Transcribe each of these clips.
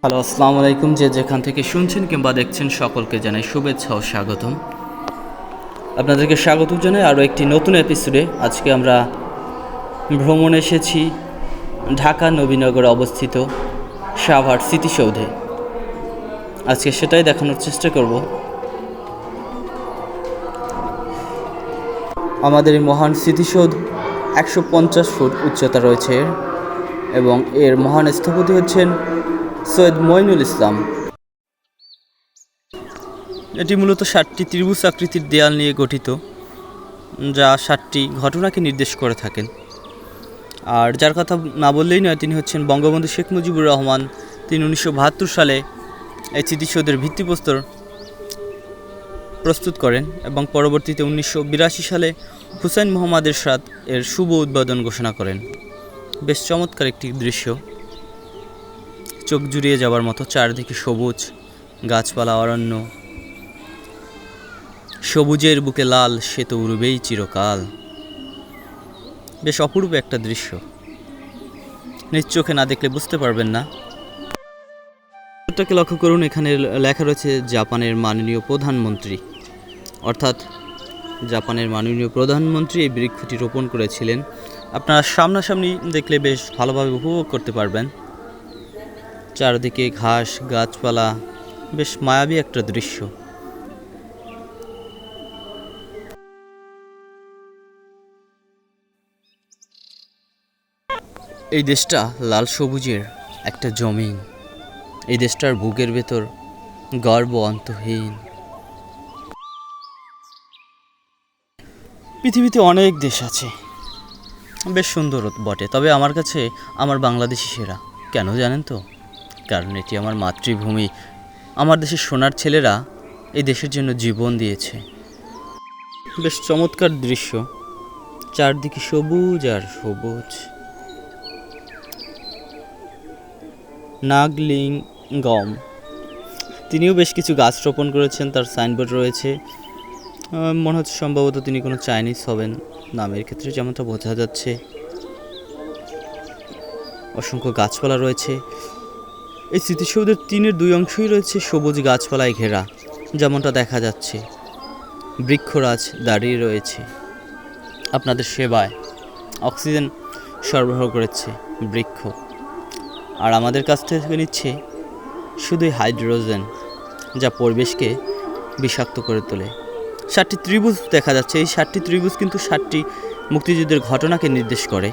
Hello, আসসালামু আলাইকুম। যে যেখান থেকে শুনছেন কিংবা দেখছেন সকলকে জানাই শুভেচ্ছা ও স্বাগতম। আপনাদেরকে স্বাগত জানাই আরও একটি নতুন এপিসোডে। আজকে আমরা ভ্রমণে এসেছি ঢাকা নবীনগরে অবস্থিত সাভার স্মৃতিসৌধে। আজকে সেটাই দেখানোর চেষ্টা করব। আমাদের এই মহান স্মৃতিসৌধ 150 ফুট উচ্চতা রয়েছে এবং এর মহান স্থপতি হচ্ছেন সৈয়দ মঈনুল ইসলাম। এটি মূলত 7টি ত্রিভুজ আকৃতির দেয়াল নিয়ে গঠিত, যা 7টি ঘটনাকে নির্দেশ করে থাকেন। আর যার কথা না বললেই নয়, তিনি হচ্ছেন বঙ্গবন্ধু শেখ মুজিবুর রহমান। তিনি 1972 সালে এই স্মৃতিসৌধের ভিত্তিপ্রস্তর প্রস্তুত করেন এবং পরবর্তীতে 1982 সালে হুসাইন মোহাম্মদ এরশাদ এর শুভ উদ্বোধন ঘোষণা করেন। বেশ চমৎকার একটি দৃশ্য, চোখ জুড়িয়ে যাওয়ার মতো। চারদিকে সবুজ গাছপালা, অরণ্য, সবুজের বুকে লাল, সে তো উড়বেই চিরকাল। বেশ অপূর্ব একটা দৃশ্য, নিজ চোখে না দেখলে বুঝতে পারবেন না। এটাকে লক্ষ্য করুন, এখানে লেখা রয়েছে জাপানের মাননীয় প্রধানমন্ত্রী, অর্থাৎ জাপানের মাননীয় প্রধানমন্ত্রী এই বৃক্ষটি রোপণ করেছিলেন। আপনারা সামনাসামনি দেখলে বেশ ভালোভাবে উপভোগ করতে পারবেন। চারদিকে ঘাস, গাছপালা, বেশ মায়াবী একটা দৃশ্য। এই দেশটা লাল সবুজের একটা জমিন। এই দেশটার বুকের ভেতর গর্ব অন্তহীন। পৃথিবীতে অনেক দেশ আছে, বেশ সুন্দর বটে, তবে আমার কাছে আমার বাংলাদেশই সেরা। কেন জানেন তো? কারণ এটি আমার মাতৃভূমি। আমার দেশের সোনার ছেলেরা এই দেশের জন্য জীবন দিয়েছে। বেশ চমৎকার দৃশ্য, চারদিকে সবুজ আর সবুজ। নাগলিঙ্গম তিনিও বেশ কিছু গাছ রোপণ করেছেন, তার সাইনবোর্ড রয়েছে। মনে হচ্ছে সম্ভবত তিনি কোনো চাইনিজ হবেন, নামের ক্ষেত্রে যেমনটা বোঝা যাচ্ছে। অসংখ্য গাছপালা রয়েছে। এই স্মৃতিসৌধের 3-2 অংশই রয়েছে সবুজ গাছপালায় ঘেরা, যেমনটা দেখা যাচ্ছে। বৃক্ষরাজ দাঁড়িয়ে রয়েছে আপনাদের সেবায়। অক্সিজেন সরবরাহ করেছে বৃক্ষ, আর আমাদের কাছ থেকে নিচ্ছে শুধুই হাইড্রোজেন, যা পরিবেশকে বিষাক্ত করে তোলে। 7টি ত্রিভুজ দেখা যাচ্ছে। এই 7টি ত্রিভুজ কিন্তু 7টি মুক্তিযুদ্ধের ঘটনাকে নির্দেশ করে।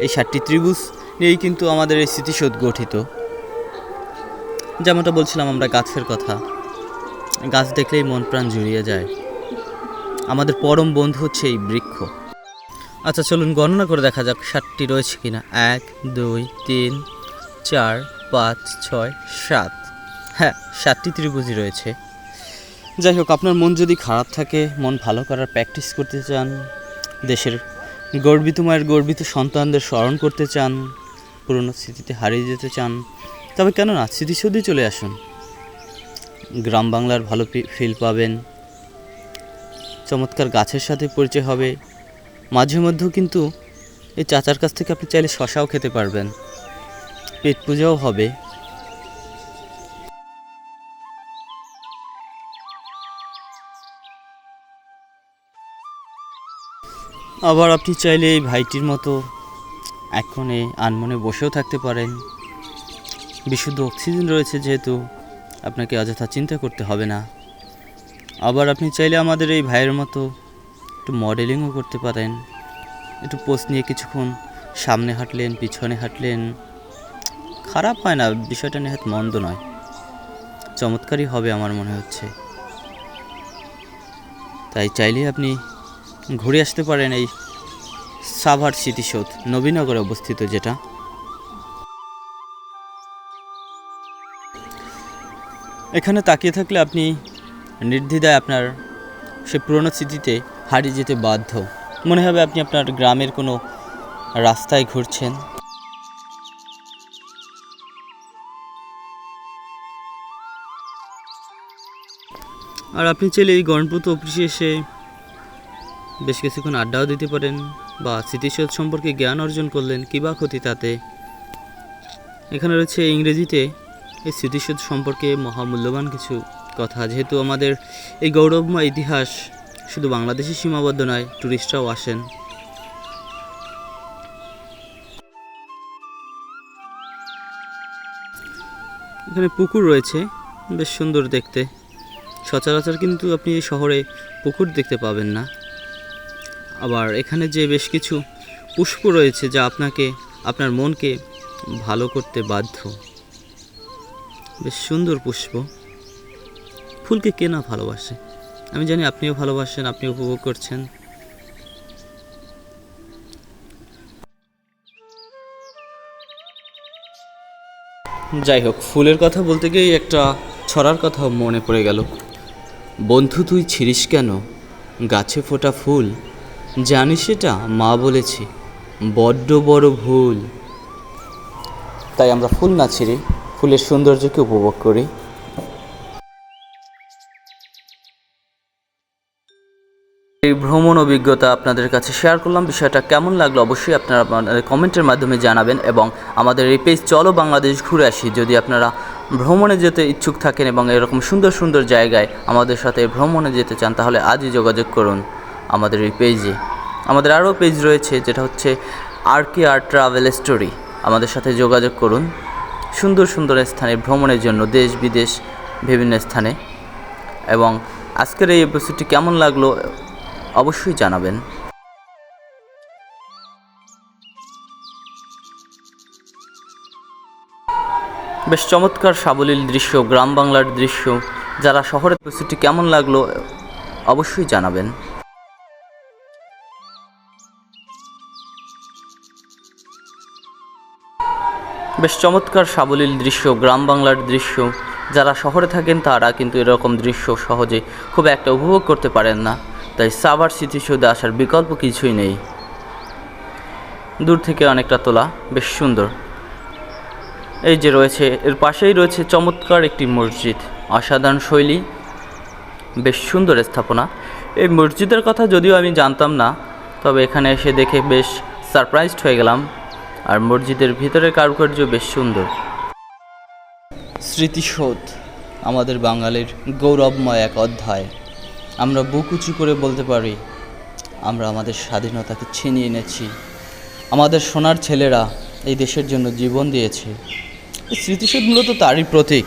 এই 7টি ত্রিভুজ নিয়েই কিন্তু আমাদের এই স্মৃতিসৌধ গঠিত। যেমনটা বলছিলাম আমরা গাছের কথা, গাছ দেখলেই মন প্রাণ জুড়িয়ে যায়। আমাদের পরম বন্ধু হচ্ছে এই বৃক্ষ। আচ্ছা, চলুন গণনা করে দেখা যাক 7টি রয়েছে কিনা। 1, 2, 3, 4, 5, 6, 7। হ্যাঁ, 7টি ত্রিভুজই রয়েছে। যাই হোক, আপনার মন যদি খারাপ থাকে, মন ভালো করার প্র্যাকটিস করতে চান, দেশের গর্বিত মায়ের গর্বিত সন্তানদের স্মরণ করতে চান, পুরনো স্মৃতিতে হারিয়ে যেতে চান, তবে কেন না স্মৃতিসৌধে চলে আসুন। গ্রাম বাংলার ভালো ফিল পাবেন, চমৎকার গাছের সাথে পরিচয় হবে। মাঝে মধ্যেও কিন্তু এই চাচার কাছ থেকে আপনি চাইলে শশাও খেতে পারবেন, পেট পূজাও হবে। আবার আপনি চাইলে এই ভাইটির মতো এখনে আনমনে বসেও থাকতে পারেন। বিশুদ্ধ অক্সিজেন রয়েছে যেহেতু, আপনাকে অযথা চিন্তা করতে হবে না। আবার আপনি চাইলে আমাদের এই ভাইয়ের মতো একটু মডেলিংও করতে পারেন। একটু পোজ নিয়ে কিছুক্ষণ সামনে হাঁটলেন, পিছনে হাঁটলেন, খারাপ হয় না, বিষয়টা নেহাত মন্দ নয়, চমৎকারই হবে আমার মনে হচ্ছে। তাই চাইলে আপনি ঘুরে আসতে পারেন এই সাভার স্মৃতিসৌধ, নবীনগরে অবস্থিত যেটা। এখানে তাকিয়ে থাকলে আপনি নির্দ্বিধায় আপনার সে পুরনো স্মৃতিতে হারিয়ে যেতে বাধ্য। মনে হবে আপনি আপনার গ্রামের কোনো রাস্তায় ঘুরছেন। আর আপনি চাইলে এই গণপূর্ত অফিসে এসে বেশ কিছুক্ষণ আড্ডাও দিতে পারেন, বা স্মৃতিসৌধ সম্পর্কে জ্ঞান অর্জন করলেন, কী বা ক্ষতি তাতে। এখানে রয়েছে ইংরেজিতে এই স্মৃতিসৌধ সম্পর্কে মহামূল্যবান কিছু কথা, যেহেতু আমাদের এই গৌরবময় ইতিহাস শুধু বাংলাদেশে সীমাবদ্ধ নয়, ট্যুরিস্টরাও আসেন। এখানে পুকুর রয়েছে, বেশ সুন্দর দেখতে। সচরাচর কিন্তু আপনি এই শহরে পুকুর দেখতে পাবেন না। আবার এখানে যে বেশ কিছু পুষ্প রয়েছে যা আপনার মনকে ভালো করতে বাধ্য। বেশ সুন্দর পুষ্প। ফুলকে কে না ভালোবাসে, আমি জানি আপনিও ভালোবাসেন, আপনি উপভোগ করছেন। যাই হোক, ফুলের কথা বলতে গিয়েই একটা ছড়ার কথা মনে পড়ে গেল। বন্ধু তুই ছিঁড়িস কেন গাছে ফোটা ফুল, জানিস সেটা মা বলেছি বড্ড বড় ভুল। তাই আমরা ফুল না ছিঁড়ি, ফুলের সৌন্দর্যকে উপভোগ করি। এই ভ্রমণ অভিজ্ঞতা আপনাদের কাছে শেয়ার করলাম। বিষয়টা কেমন লাগলো অবশ্যই আপনারা আপনাদের কমেন্টের মাধ্যমে জানাবেন, এবং আমাদের এই পেজ চলো বাংলাদেশ ঘুরে আসি যদি আপনারা ভ্রমণে যেতে ইচ্ছুক থাকেন এবং এরকম সুন্দর সুন্দর জায়গায় আমাদের সাথে ভ্রমণে যেতে চান, তাহলে আজই যোগাযোগ করুন আমাদের এই পেজে। আমাদের আরও পেজ রয়েছে, যেটা হচ্ছে RKR ট্রাভেল স্টোরি। আমাদের সাথে যোগাযোগ করুন সুন্দর সুন্দর স্থানে ভ্রমণের জন্য, দেশ বিদেশ বিভিন্ন স্থানে। এবং আজকের এই এপিসোডটি কেমন লাগলো অবশ্যই জানাবেন। বেশ চমৎকার সাবলীল দৃশ্য, গ্রাম বাংলার দৃশ্য। যারা শহরের এপিসোডটি কেমন লাগলো অবশ্যই জানাবেন। বেশ চমৎকার সাবলীল দৃশ্য, গ্রাম বাংলার দৃশ্য। যারা শহরে থাকেন তারা কিন্তু এরকম দৃশ্য সহজে খুব একটা উপভোগ করতে পারেন না, তাই সাভার স্মৃতিসৌধে আসার বিকল্প কিছুই নেই। দূর থেকে অনেকটা তোলা, বেশ সুন্দর। এই যে রয়েছে, এর পাশেই রয়েছে চমৎকার একটি মসজিদ, অসাধারণ শৈলী, বেশ সুন্দর স্থাপনা। এই মসজিদের কথা যদিও আমি জানতাম না, তবে এখানে এসে দেখে বেশ সারপ্রাইজড হয়ে গেলাম। আর মসজিদের ভিতরের কারুকার্য বেশ সুন্দর। স্মৃতিসৌধ আমাদের বাঙালির গৌরবময় এক অধ্যায়। আমরা বুক উঁচু করে বলতে পারি আমরা আমাদের স্বাধীনতাকে ছিনিয়ে এনেছি। আমাদের সোনার ছেলেরা এই দেশের জন্য জীবন দিয়েছে। এই স্মৃতিসৌধ মূলত তারই প্রতীক,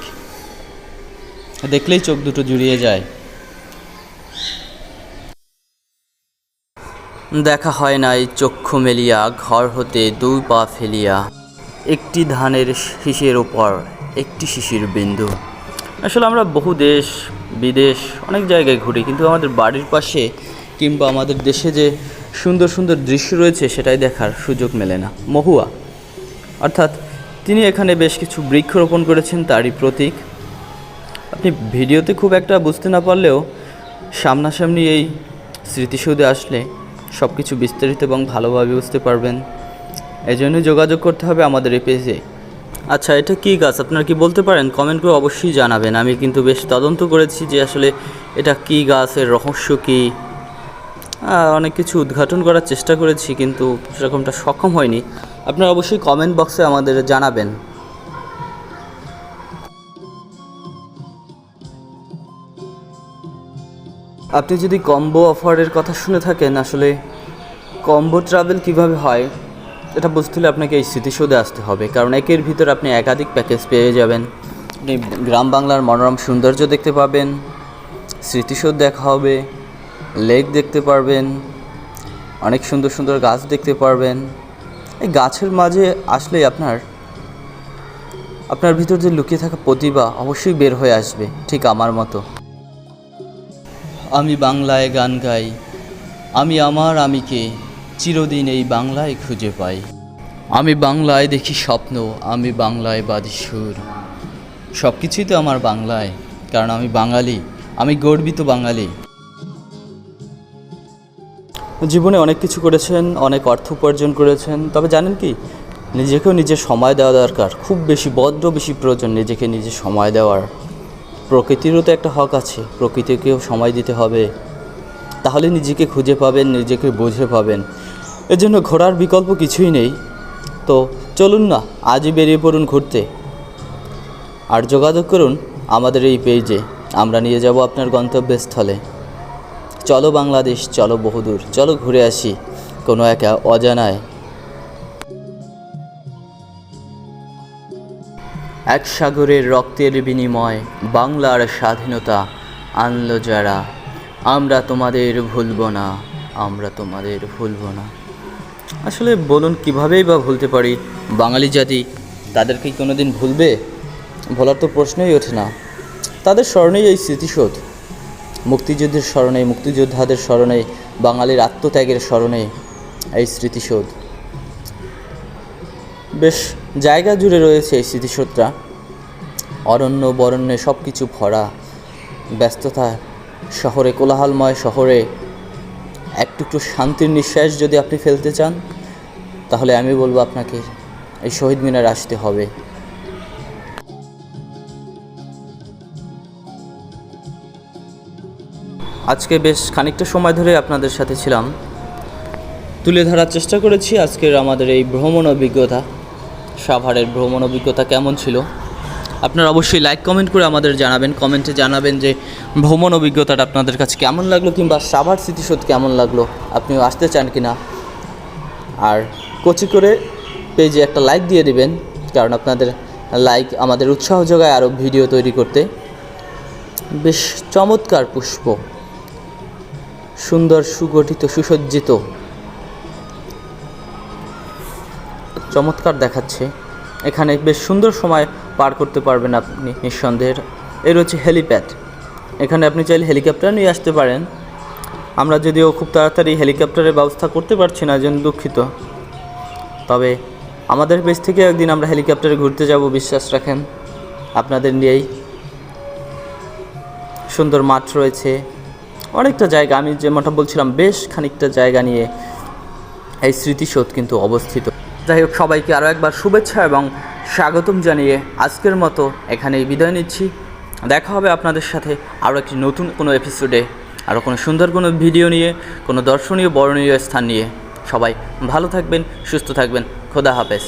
দেখলেই চোখ দুটো জুড়িয়ে যায়। দেখা হয় নাই চক্ষু মেলিয়া, ঘর হতে দুই পা ফেলিয়া, একটি ধানের শীষের ওপর একটি শিশির বিন্দু। আসলে আমরা বহু দেশ বিদেশ অনেক জায়গায় ঘুরি, কিন্তু আমাদের বাড়ির পাশে কিংবা আমাদের দেশে যে সুন্দর সুন্দর দৃশ্য রয়েছে সেটাই দেখার সুযোগ মেলে না। মহুয়া অর্থাৎ তিনি এখানে বেশ কিছু বৃক্ষরোপণ করেছেন, তারই প্রতীক। আপনি ভিডিওতে খুব একটা বুঝতে না পারলেও সামনাসামনি এই স্মৃতিসৌধে আসলে সব কিছু বিস্তারিত এবং ভালোভাবে বুঝতে পারবেন। এই জন্য যোগাযোগ করতে হবে আমাদের এই পেজে। আচ্ছা, এটা কী গাছ আপনারা কি বলতে পারেন? কমেন্ট করে অবশ্যই জানাবেন। আমি কিন্তু বেশ তদন্ত করেছি যে আসলে এটা কী গাছ, এর রহস্য কী, অনেক কিছু উদ্ঘাটন করার চেষ্টা করেছি, কিন্তু সেরকমটা সক্ষম হয়নি। আপনারা অবশ্যই কমেন্ট বক্সে আমাদের জানাবেন। আপনি যদি কম্বো অফারের কথা শুনে থাকেন, আসলে কম্বো ট্রাভেল কিভাবে হয় এটা বুঝতে হলে আপনাকে এই স্মৃতিসৌধে আসতে হবে, কারণ একের ভিতর আপনি একাধিক প্যাকেজ পেয়ে যাবেন। আপনি গ্রাম বাংলার মনোরম সৌন্দর্য দেখতে পাবেন, স্মৃতিসৌধ দেখা হবে, লেক দেখতে পারবেন, অনেক সুন্দর সুন্দর গাছ দেখতে পারবেন। এই গাছের মাঝে আসলেই আপনার ভিতর যে লুকিয়ে থাকা প্রতিভা অবশ্যই বের হয়ে আসবে, ঠিক আমার মতো। আমি বাংলায় গান গাই, আমি আমার আমিকে চিরদিন এই বাংলায় খুঁজে পাই। আমি বাংলায় দেখি স্বপ্ন, আমি বাংলায় বাঁধি সুর। সব কিছুই তো আমার বাংলায়, কারণ আমি বাঙালি, আমি গর্বিত বাঙালি। জীবনে অনেক কিছু করেছেন, অনেক অর্থ উপার্জন করেছেন, তবে জানেন কি, নিজেকেও নিজের সময় দেওয়া দরকার। খুব বেশি, বড্ড বেশি প্রয়োজন নিজেকে নিজে সময় দেওয়ার। প্রকৃতিরও তো একটা হক আছে, প্রকৃতিকেও সময় দিতে হবে, তাহলে নিজেকে খুঁজে পাবেন, নিজেকে বুঝে পাবেন। এর জন্য ঘোরার বিকল্প কিছুই নেই। তো চলুন না, আজই বেরিয়ে পড়ুন ঘুরতে। আর যোগাযোগ করুন আমাদের এই পেজে, আমরা নিয়ে যাব আপনার গন্তব্যস্থলে। চলো বাংলাদেশ, চলো বহুদূর, চলো ঘুরে আসি কোনো একা অজানায়। এক সাগরের রক্তের বিনিময় বাংলার স্বাধীনতা আনলো যারা, আমরা তোমাদের ভুলব না, আমরা তোমাদের ভুলব না। আসলে বলুন কীভাবেই বা ভুলতে পারি বাঙালি জাতি? তাদেরকে কোনো দিন ভুলবে? ভোলার তো প্রশ্নই ওঠে না। তাদের স্মরণেই এই স্মৃতিসৌধ, মুক্তিযুদ্ধের স্মরণে, মুক্তিযোদ্ধাদের স্মরণে, বাঙালির আত্মত্যাগের স্মরণে এই স্মৃতিসৌধ। বেশ জায়গা জুড়ে রয়েছে এই স্মৃতিসৌধটা, অরণ্য বরণ্যে সব কিছু ভরা। ব্যস্ততা শহরে, কোলাহলময় শহরে একটু শান্তির নিঃশ্বাস যদি আপনি ফেলতে চান, তাহলে আমি বলবো আপনাকে এই শহীদ মিনার আসতে হবে। আজকে বেশ খানিকটা সময় ধরে আপনাদের সাথে ছিলাম, তুলে ধরার চেষ্টা করেছি আজকের আমাদের এই ভ্রমণ অভিজ্ঞতা। সাভারের ভ্রমণ অভিজ্ঞতা কেমন ছিল আপনারা অবশ্যই লাইক কমেন্ট করে আমাদের জানাবেন। কমেন্টে জানাবেন যে ভ্রমণ অভিজ্ঞতাটা আপনাদের কাছে কেমন লাগলো, কিংবা সাভার স্মৃতিসৌধ কেমন লাগলো, আপনিও আসতে চান কি না। আর কচি করে পেজে একটা লাইক দিয়ে দিবেন, কারণ আপনাদের লাইক আমাদের উৎসাহ যোগায় আরও ভিডিও তৈরি করতে। বেশ চমৎকার পুষ্প, সুন্দর সুগঠিত সুসজ্জিত, চমৎকার দেখাচ্ছে। এখানে বেশ সুন্দর সময় পার করতে পারবেন আপনি নিঃসন্দেহের। এর হচ্ছে হেলিপ্যাড, এখানে আপনি চাইলে হেলিকপ্টার নিয়ে আসতে পারেন। আমরা যদিও খুব তাড়াতাড়ি হেলিকপ্টারের ব্যবস্থা করতে পারছি না, জন্য দুঃখিত। তবে আমাদের পেজ থেকে একদিন আমরা হেলিকপ্টারে ঘুরতে যাব, বিশ্বাস রাখেন, আপনাদের নিয়েই। সুন্দর মাঠ রয়েছে, অনেকটা জায়গা, আমি যেমনটা বলছিলাম বেশ খানিকটা জায়গা নিয়ে এই স্মৃতিসৌধ কিন্তু অবস্থিত। যাই হোক, সবাইকে আরও একবার শুভেচ্ছা এবং স্বাগতম জানিয়ে আজকের মতো এখানেই বিদায় নিচ্ছি। দেখা হবে আপনাদের সাথে আরও একটি নতুন কোনো এপিসোডে, আরও কোনো সুন্দর কোনো ভিডিও নিয়ে, কোনো দর্শনীয় বর্ণনীয় স্থান নিয়ে। সবাই ভালো থাকবেন, সুস্থ থাকবেন, খোদা হাফেজ।